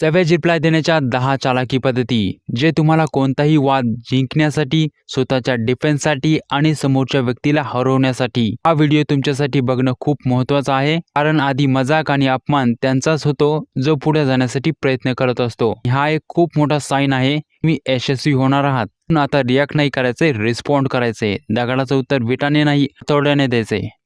सव्याज reply देण्याच्या 10 चालाकी पद्धती जे तुम्हाला कोणताही वाद जिंकण्यासाठी, स्वतःच्या डिफेन्ससाठी आणि समोरच्या व्यक्तीला हरवण्यासाठी. हा व्हिडिओ तुमच्यासाठी बघणं खूप महत्त्वाचं आहे, कारण आधी मजाक आणि अपमान त्यांचाच होतो जो पुढे जाण्यासाठी प्रयत्न करत असतो. हा एक खूप मोठा साईन आहे तुम्ही यशस्वी होणार आहात. पण आता रिॲक्ट नाही करायचे, रिस्पॉन्ड करायचे. दगडाचं उत्तर विटाने नाही तोड्याने द्यायचे.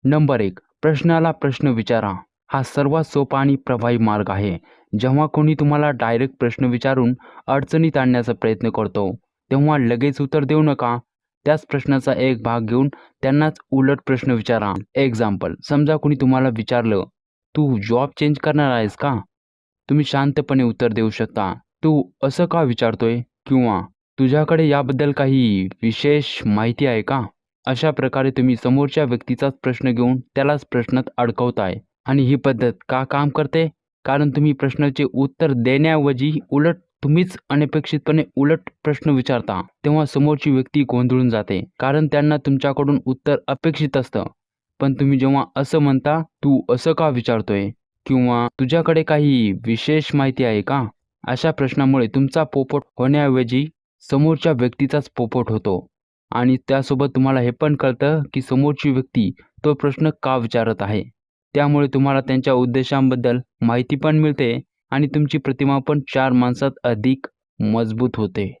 नंबर 1. प्रश्नाला प्रश्न विचारा. हा सर्वात सोपा आणि प्रभावी मार्ग आहे. जेव्हा कोणी तुम्हाला डायरेक्ट प्रश्न विचारून अडचणीत आणण्याचा प्रयत्न करतो, तेव्हा लगेच उत्तर देऊ नका. त्याच प्रश्नाचा एक भाग घेऊन त्यांनाच उलट प्रश्न विचारा. एक्झाम्पल, समजा कोणी तुम्हाला विचारलं, "तू जॉब चेंज करणार आहेस का?" तुम्ही शांतपणे उत्तर देऊ शकता, "तू असं का विचारतोय?" किंवा "तुझ्याकडे याबद्दल काही विशेष माहिती आहे का?" अशा प्रकारे तुम्ही समोरच्या व्यक्तीचाच प्रश्न घेऊन त्यालाच प्रश्नात अडकवताय. आणि ही पद्धत का काम करते? कारण तुम्ही प्रश्नाचे उत्तर देण्याऐवजी उलट तुम्हीच अनपेक्षितपणे उलट प्रश्न विचारता. तेव्हा समोरची व्यक्ती गोंधळून जाते. कारण त्यांना तुमच्याकडून उत्तर अपेक्षित असतं. पण तुम्ही जेव्हा असं म्हणता, "तू असं का विचारतोय?" किंवा "तुझ्याकडे काही विशेष माहिती आहे का?" अशा प्रश्नामुळे तुमचा पोपट होण्याऐवजी समोरच्या व्यक्तीचाच पोपट होतो. आणि त्यासोबत तुम्हाला हे पण कळतं, की समोरची व्यक्ती तो प्रश्न का विचारत आहे. त्यामुळे तुम्हाला त्यांच्या उद्देशांबद्दल माहिती पण मिळते आणि तुमची प्रतिमा पण 4 माणसात अधिक मजबूत होते.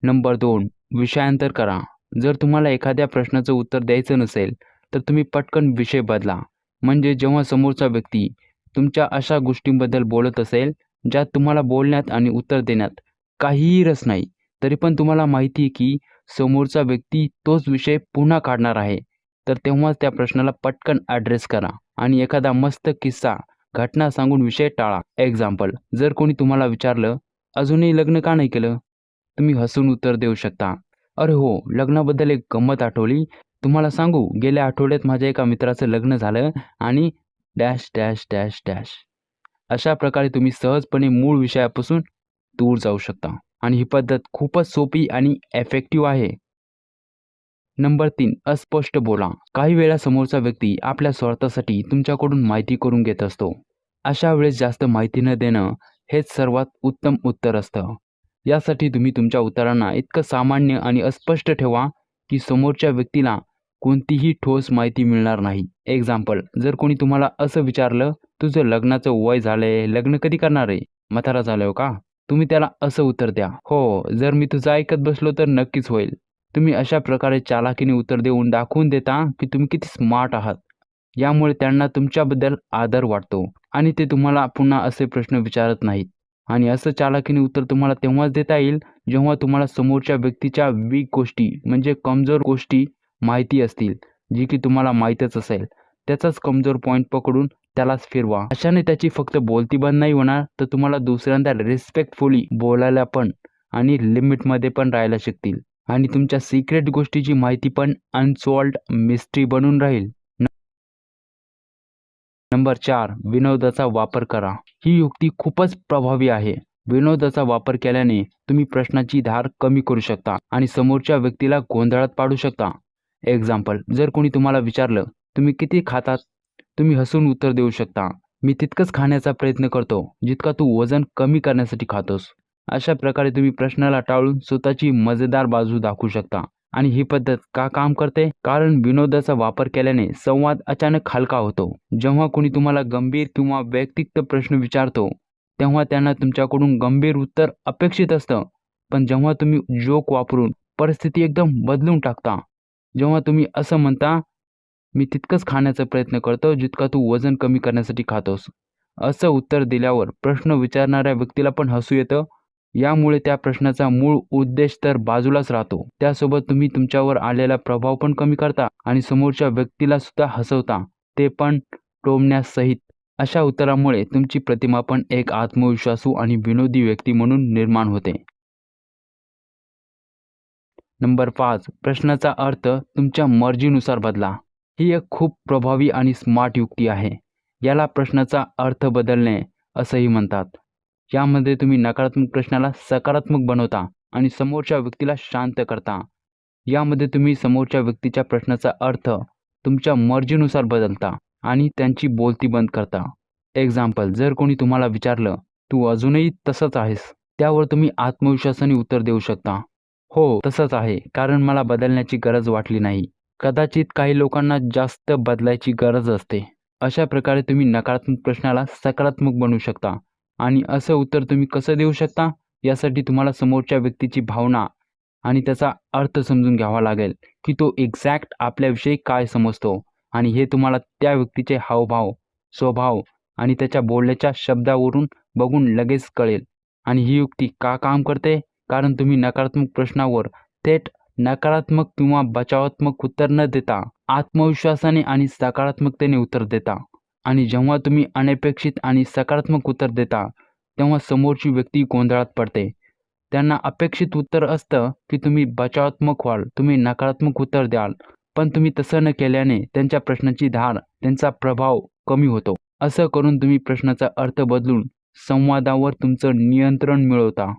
नंबर 2. विषयांतर करा. जर तुम्हाला एखाद्या प्रश्नाचं उत्तर द्यायचं नसेल, तर तुम्ही पटकन विषय बदला. म्हणजे जेव्हा समोरचा व्यक्ती तुमच्या अशा गोष्टींबद्दल बोलत असेल, ज्यात तुम्हाला बोलण्यात आणि उत्तर देण्यात काहीही रस नाही, तरी पण तुम्हाला माहिती आहे की समोरचा व्यक्ती तोच विषय पुन्हा काढणार आहे, तर तेव्हाच त्या प्रश्नाला पटकन ॲड्रेस करा आणि एखादा मस्त किस्सा, घटना सांगून विषय टाळा. एक्झाम्पल, जर कोणी तुम्हाला विचारलं, "अजूनही लग्न का नाही केलं?" तुम्ही हसून उत्तर देऊ शकता, "अरे हो, लग्नाबद्दल एक गंमत आठवली. तुम्हाला सांगू, गेल्या आठवड्यात माझ्या एका मित्राचं लग्न झालं आणि डॅश डॅश डॅश डॅश." अशा प्रकारे तुम्ही सहजपणे मूळ विषयापासून दूर जाऊ शकता आणि ही पद्धत खूपच सोपी आणि इफेक्टिव्ह आहे. नंबर 3. अस्पष्ट बोला. काही वेळा समोरचा व्यक्ती आपल्या स्वार्थासाठी तुमच्याकडून माहिती करून घेत असतो. अशा वेळेस जास्त माहिती न देणं हेच सर्वात उत्तम उत्तर असतं. यासाठी तुम्ही तुमच्या उत्तरांना इतकं सामान्य आणि अस्पष्ट ठेवा, की समोरच्या व्यक्तीला कोणतीही ठोस माहिती मिळणार नाही. एक्झाम्पल, जर कोणी तुम्हाला असं विचारलं, "तुझं लग्नाचं वय झालंय, लग्न कधी करणार आहे? म्हातारा झाल्यावर का?" तुम्ही त्याला असं उत्तर द्या, "हो, जर मी तुझं ऐकत बसलो तर नक्कीच होईल." तुम्ही अशा प्रकारे चालाखीने उत्तर देऊन दाखवून देता, की तुम्ही किती स्मार्ट आहात. यामुळे त्यांना तुमच्याबद्दल आदर वाटतो आणि ते तुम्हाला पुन्हा असे प्रश्न विचारत नाहीत. आणि असं चालाखीने उत्तर तुम्हाला तेव्हाच देता येईल, जेव्हा तुम्हाला समोरच्या व्यक्तीच्या वीक गोष्टी म्हणजे कमजोर गोष्टी माहिती असतील, जी की तुम्हाला माहीतच असेल. त्याचाच कमजोर पॉइंट पकडून त्यालाच फिरवा. अशाने त्याची फक्त बोलती बंद नाही होणार, तर तुम्हाला दुसऱ्यांदा रिस्पेक्टफुली बोलायला पण आणि लिमिटमध्ये पण राहायला शिकतील. आणि तुमच्या सिक्रेट गोष्टीची माहिती पण अनसॉल्व्ड मिस्ट्री बनून राहील. नंबर 4. विनोदाचा वापर करा. ही युक्ती खूपच प्रभावी आहे. विनोदाचा वापर केल्याने तुम्ही प्रश्नाची धार कमी करू शकता आणि समोरच्या व्यक्तीला गोंधळात पाडू शकता. एक्झाम्पल, जर कोणी तुम्हाला विचारलं, "तुम्ही किती खातात?" तुम्ही हसून उत्तर देऊ शकता, "मी तितकंच खाण्याचा प्रयत्न करतो, जितका तू वजन कमी करण्यासाठी खातोस." अशा प्रकारे तुम्ही प्रश्नाला टाळून स्वतःची मजेदार बाजू दाखवू शकता. आणि ही पद्धत का काम करते? कारण विनोदाचा वापर केल्याने संवाद अचानक हलका होतो. जेव्हा कोणी तुम्हाला गंभीर किंवा वैयक्तिक प्रश्न विचारतो, तेव्हा त्यांना तुमच्याकडून गंभीर उत्तर अपेक्षित असतं. पण जेव्हा तुम्ही जोक वापरून परिस्थिती एकदम बदलून टाकता, जेव्हा तुम्ही असं म्हणता, "मी तितकंच खाण्याचा प्रयत्न करतो, जितका तू वजन कमी करण्यासाठी खातोस." असं उत्तर दिल्यावर प्रश्न विचारणाऱ्या व्यक्तीला पण हसू येतं. यामुळे त्या प्रश्नाचा मूळ उद्देश तर बाजूलाच राहतो. त्यासोबत तुम्ही तुमच्यावर आलेला प्रभाव पण कमी करता आणि समोरच्या व्यक्तीला सुद्धा हसवता, ते पण टोमण्यासहित. अशा उत्तरामुळे तुमची प्रतिमा पण एक आत्मविश्वासू आणि विनोदी व्यक्ती म्हणून निर्माण होते. नंबर 5. प्रश्नाचा अर्थ तुमच्या मर्जीनुसार बदला. ही एक खूप प्रभावी आणि स्मार्ट युक्ती आहे. याला प्रश्नाचा अर्थ बदलणे असंही म्हणतात. यामध्ये तुम्ही नकारात्मक प्रश्नाला सकारात्मक बनवता आणि समोरच्या व्यक्तीला शांत करता. यामध्ये तुम्ही समोरच्या व्यक्तीच्या प्रश्नाचा अर्थ तुमच्या मर्जीनुसार बदलता आणि त्यांची बोलती बंद करता. एक्झाम्पल, जर कोणी तुम्हाला विचारलं, "तू अजूनही तसंच आहेस?" त्यावर तुम्ही आत्मविश्वासाने उत्तर देऊ शकता, "हो, तसंच आहे, कारण मला बदलण्याची गरज वाटली नाही." कदाचित काही लोकांना जास्त बदलायची गरज असते. अशा प्रकारे तुम्ही नकारात्मक प्रश्नाला सकारात्मक बनवू शकता. आणि असं उत्तर तुम्ही कसं देऊ शकता, यासाठी तुम्हाला समोरच्या व्यक्तीची भावना आणि त्याचा अर्थ समजून घ्यावा लागेल, की तो एक्झॅक्ट आपल्याविषयी काय समजतो. आणि हे तुम्हाला त्या व्यक्तीचे हावभाव, स्वभाव आणि त्याच्या बोलण्याच्या शब्दावरून बघून लगेच कळेल. आणि ही युक्ती का काम करते? कारण तुम्ही नकारात्मक प्रश्नावर थेट नकारात्मक किंवा बचावात्मक उत्तर न देता आत्मविश्वासाने आणि सकारात्मकतेने उत्तर देता. आणि जेव्हा तुम्ही अनपेक्षित आणि सकारात्मक उत्तर देता, तेव्हा समोरची व्यक्ती गोंधळात पडते. त्यांना अपेक्षित उत्तर असतं, की तुम्ही बचावात्मक व्हाल, तुम्ही नकारात्मक उत्तर द्याल. पण तुम्ही तसं न केल्याने त्यांच्या प्रश्नाची धार, त्यांचा प्रभाव कमी होतो. असं करून तुम्ही प्रश्नाचा अर्थ बदलून संवादावर तुमचं नियंत्रण मिळवता.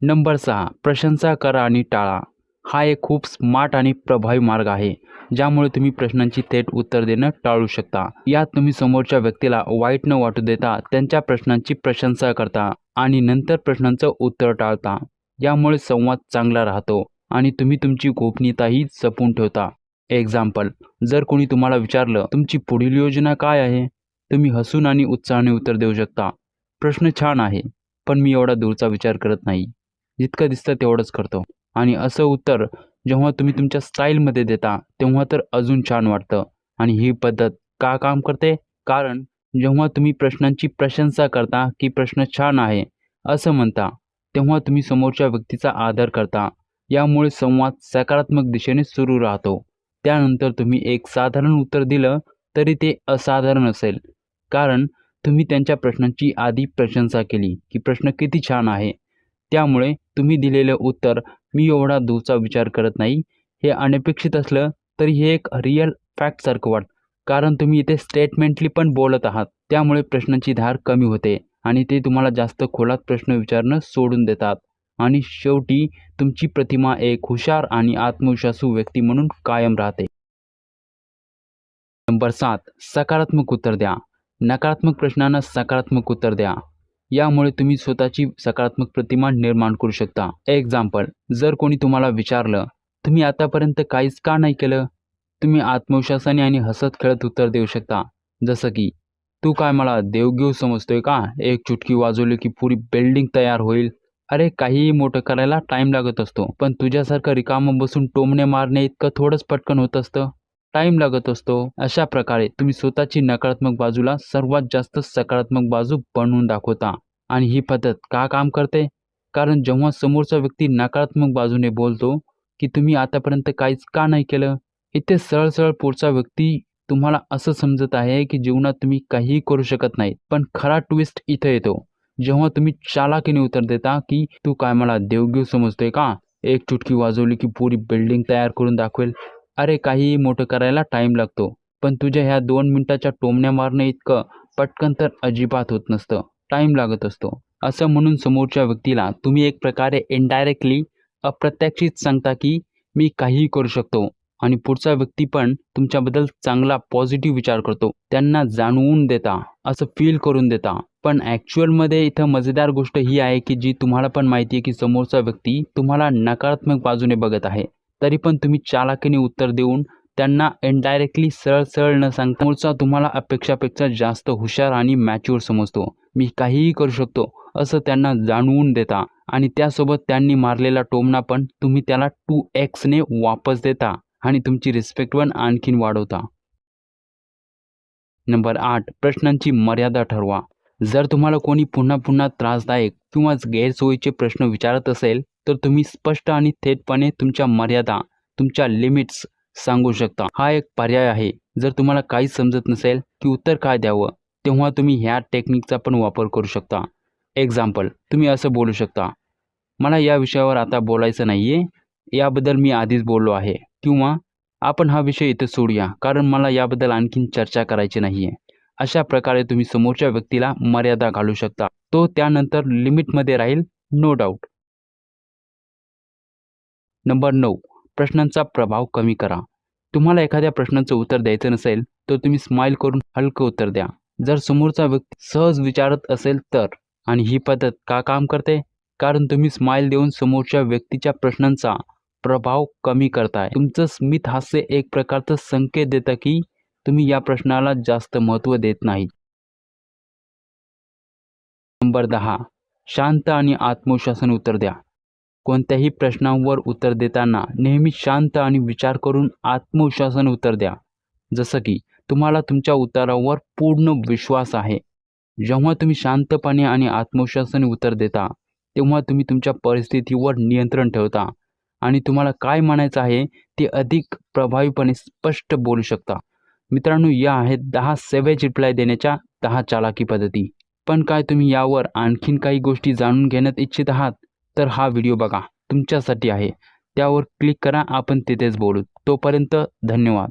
नंबर 6. प्रशंसा करा आणि टाळा. हा एक खूप स्मार्ट आणि प्रभावी मार्ग आहे, ज्यामुळे तुम्ही प्रश्नांची थेट उत्तर देणं टाळू शकता. यात तुम्ही समोरच्या व्यक्तीला वाईट न वाटू देता त्यांच्या प्रश्नांची प्रशंसा करता आणि नंतर प्रश्नांचं उत्तर टाळता. यामुळे संवाद चांगला राहतो आणि तुम्ही तुमची गोपनीयताही जपून ठेवता. एक्झाम्पल, जर कोणी तुम्हाला विचारलं, "तुमची पुढील योजना काय आहे?" तुम्ही हसून आणि उत्साहाने उत्तर देऊ शकता, "प्रश्न छान आहे, पण मी एवढा दूरचा विचार करत नाही. जितकं दिसतं तेवढंच करतो." आणि असं उत्तर जेव्हा तुम्ही तुमच्या स्टाईलमध्ये देता, तेव्हा तर अजून छान वाटतं. आणि ही पद्धत का काम करते? कारण जेव्हा तुम्ही प्रश्नांची प्रशंसा करता, की "प्रश्न छान आहे," असं म्हणता, तेव्हा तुम्ही समोरच्या व्यक्तीचा आदर करता. यामुळे संवाद सकारात्मक दिशेने सुरू राहतो. त्यानंतर तुम्ही एक साधारण उत्तर दिलं, तरी ते असाधारण असेल. कारण तुम्ही त्यांच्या प्रश्नांची आधी प्रशंसा केली, की "प्रश्न किती छान आहे." त्यामुळे तुम्ही दिलेलं उत्तर, "मी एवढा दूरचा विचार करत नाही," हे अनपेक्षित असलं तरी हे एक रिअल फॅक्टसारखं वाटतं. कारण तुम्ही इथे स्टेटमेंटली पण बोलत आहात. त्यामुळे प्रश्नांची धार कमी होते आणि ते तुम्हाला जास्त खोलात प्रश्न विचारणं सोडून देतात. आणि शेवटी तुमची प्रतिमा एक हुशार आणि आत्मविश्वासू व्यक्ती म्हणून कायम राहते. नंबर 7. सकारात्मक उत्तर द्या. नकारात्मक प्रश्नांना सकारात्मक उत्तर द्या. यामुळे तुम्ही स्वतःची सकारात्मक प्रतिमा निर्माण करू शकता. एक्झाम्पल, जर कोणी तुम्हाला विचारलं, "तुम्ही आतापर्यंत काहीच का नाही केलं?" तुम्ही आत्मविश्वासाने आणि हसत-खेळत उत्तर देऊ शकता. जसं की, "तू काय मला देवघेव समजतोय का? एक चुटकी वाजवली की पुरी बिल्डिंग तयार होईल." अरे, काहीही मोठं करायला टाईम लागत असतो, पण तुझ्यासारखं रिकामं बसून टोमणे मारणे इतकं थोडंच पटकन होत असतं. टाईम लागत असतो. अशा प्रकारे तुम्ही स्वतःची नकारात्मक बाजूला सर्वात जास्त सकारात्मक बाजू बनवून दाखवता. आणि ही पद्धत का काम करते? कारण जेव्हा समोरचा व्यक्ती नकारात्मक बाजूने बोलतो, की "तुम्ही आतापर्यंत काहीच का नाही केलं?" इथे सरळ-सरळ पुढचा व्यक्ती तुम्हाला असं समजत आहे, की जीवनात तुम्ही काहीही करू शकत नाही. पण खरा ट्विस्ट इथं येतो. जेव्हा तुम्ही चालाखीने उत्तर देता, की "तू काय मला देवघेव समजतोय का? एक चुटकी वाजवली की पुरी बिल्डिंग तयार करून दाखवेल." अरे, काहीही मोठं करायला टाईम लागतो, पण तुझ्या ह्या 2 मिनिटाच्या टोमण्या मारणं इतकं पटकन तर अजिबात होत नसतं. टाईम लागत असतो. असं म्हणून समोरच्या व्यक्तीला तुम्ही एक प्रकारे इनडायरेक्टली, अप्रत्याशित सांगता, की "मी काहीही करू शकतो." आणि पुढचा व्यक्ती पण तुमच्याबद्दल चांगला पॉझिटिव्ह विचार करतो. त्यांना जाणवून देता, असं फील करून देता. पण ॲक्चुअलमध्ये इथं मजेदार गोष्ट ही आहे, की जी तुम्हाला पण माहिती आहे, की समोरचा व्यक्ती तुम्हाला नकारात्मक बाजूने बघत आहे. तरी पण तुम्ही चालाखीने उत्तर देऊन त्यांना इनडायरेक्टली सरळ-सरळ न सांगता समोरचा तुम्हाला अपेक्षापेक्षा जास्त हुशार आणि मॅच्युअर समजतो. "मी काहीही करू शकतो," असं त्यांना जाणवून देता. आणि त्यासोबत त्यांनी मारलेला टोमणा पण तुम्ही त्याला 2x ने वापस देता आणि तुमची रिस्पेक्ट पण आणखीन वाढवता. नंबर 8. प्रश्नांची मर्यादा ठरवा. जर तुम्हाला कोणी पुन्हा-पुन्हा त्रासदायक किंवा गैरसोयीचे प्रश्न विचारत असेल, तर तुम्ही स्पष्ट आणि थेटपणे तुमच्या मर्यादा, तुमच्या लिमिट्स सांगू शकता. हा एक पर्याय आहे. जर तुम्हाला काहीच समजत नसेल, की उत्तर काय द्यावं, तेव्हा तुम्ही ह्या टेक्निकचा पण वापर करू शकता. एक्झाम्पल, तुम्ही असं बोलू शकता, "मला या विषयावर आता बोलायचं नाहीये. याबद्दल मी आधीच बोललो आहे." किंवा "आपण हा विषय इथे सोडूया, कारण मला याबद्दल आणखीन चर्चा करायची नाहीये." अशा प्रकारे तुम्ही समोरच्या व्यक्तीला मर्यादा घालू शकता. तो त्यानंतर लिमिटमध्ये राहील, नो डाउट. नंबर 9. प्रश्नांचा प्रभाव कमी करा. तुम्हाला एखाद्या प्रश्नाचं उत्तर द्यायचं नसेल, तर तुम्ही स्माईल करून हलकं उत्तर द्या. जर समोरचा व्यक्ती सहज विचारत असेल तर. आणि ही पद्धत का काम करते? कारण तुम्ही स्माईल देऊन समोरच्या व्यक्तीच्या प्रश्नांचा प्रभाव कमी करताय. तुमचं स्मित हास्य एक प्रकारचा संकेत देतं की तुम्ही या प्रश्नाला जास्त महत्त्व देत नाही. नंबर 10. शांत आणि आत्मविश्वासाने उत्तर द्या. कोणत्याही प्रश्नांवर उत्तर देताना नेहमी शांत आणि विचार करून आत्मविश्वासाने उत्तर द्या. जसं की तुम्हाला तुमच्या उत्तरावर पूर्ण विश्वास आहे. जेव्हा तुम्ही शांतपणे आणि आत्मविश्वासाने उत्तर देता, तेव्हा तुम्ही तुमच्या परिस्थितीवर नियंत्रण ठेवता आणि तुम्हाला काय म्हणायचं आहे ते अधिक प्रभावीपणे स्पष्ट बोलू शकता. मित्रांनो, या आहेत 10 सेवेज रिप्लाय देण्याच्या 10 चालाकी पद्धती. पण काय तुम्ही यावर आणखीन काही गोष्टी जाणून घेण्यात इच्छित आहात? तर हा व्हिडिओ बघा, तुमच्यासाठी आहे. त्यावर क्लिक करा, आपण तिथेच बोलू. तोपर्यंत धन्यवाद.